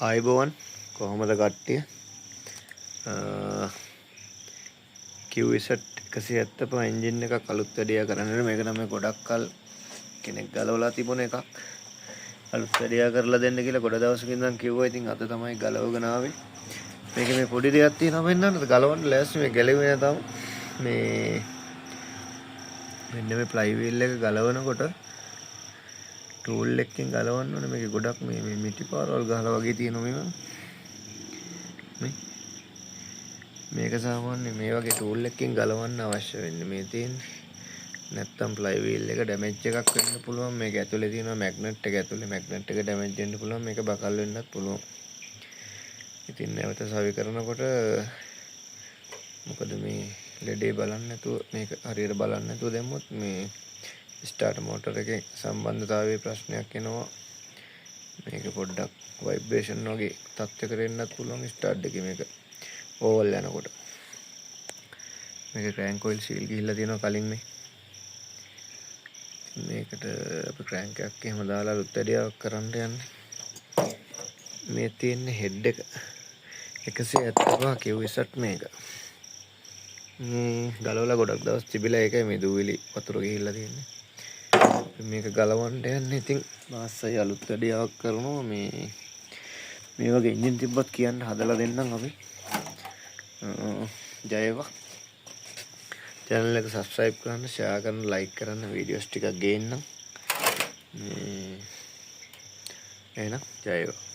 ආයිබෝවන් කොහොමද කට්ටිය QZ170 engine එකක් අලුත් වැඩියා කරන්න මේක තමයි ගොඩක් කල් කෙනෙක් ගලවලා තිබුණ එකක් අලුත් වැඩියා කරලා දෙන්න කියලා ගොඩ දවසකින් ඉඳන් කිව්වා. ඉතින් අද තමයි ගලවගෙන ආවේ. මේකේ මේ පොඩි දෙයක් තියෙනවා වෙන්නන්නද ගලවන්න ලෑස්ති මේ ගැලෙන්නේ නැතම මේ මෙන්න මේ ප්ලයි වීල් එක ගලවනකොට ටූල් එකකින් ගලවන්න ඕනේ. මේක ගොඩක් මේ මිටි පාරවල් ගහලා වගේ තියෙනවා මේක සාමාන්‍ය මේ වගේ ටූල් එකකින් ගලවන්න අවශ්‍ය වෙන්නේ මේ තියෙන්නේ. නැත්තම් ප්ලයි වීල් එක ඩැමේජ් එකක් වෙන්න පුළුවන්. මේක ඇතුලේ තියෙනවා මැග්නට් එක ඇතුලේ මැග්නට් එක ඩැමේජ් වෙන්න පුළුවන්. මේක බකල් වෙන්නත් පුළුවන්. ඉතින් නැවත සවි කරනකොට මොකද මේ ලෙඩේ බලන්න නැතුව මේක හරියට බලන්න නැතුව දැම්මොත් මේ ස්ටාර්ටර් මෝටර් එකේ සම්බන්ධතාවයේ ප්‍රශ්නයක් එනවා. මේක පොඩ්ඩක් ভাইබ්‍රේෂන් වගේ තත්ත්වයකට එන්නත් පුළුවන් ස්ටාර්ට් එකේ මේක ඕවල් යනකොට. මේක ක්‍රෑන්ක් ඔයිල් සීල් ගිහිල්ලා තියෙනවා කලින් මේකට අපි ක්‍රෑන්ක් එකක් එහෙම දාලා අලුත් වැඩියාවක් කරන්න යන්නේ. මේ තියෙන්නේ හෙඩ් එක 170 QZ මේක. ගලවලා ගොඩක් දවස් තිබිලා ඒකයි මේ දූවිලි වතුර ගිහිල්ලා තියෙන්නේ. මේක ගලවන්න යන්නේ. ඉතින් මාස්සයි අලුත් වැඩියාවක් කරනවා. මේ වගේ එන්ජින් තිබ්බත් කියන්න හදලා දෙන්නම් අපි. ජය වේවා. channel එක subscribe කරන්න, share කරන්න, like කරන්න, videos ටිකක් ගේන්නම්. එහෙනම් ජය වේවා.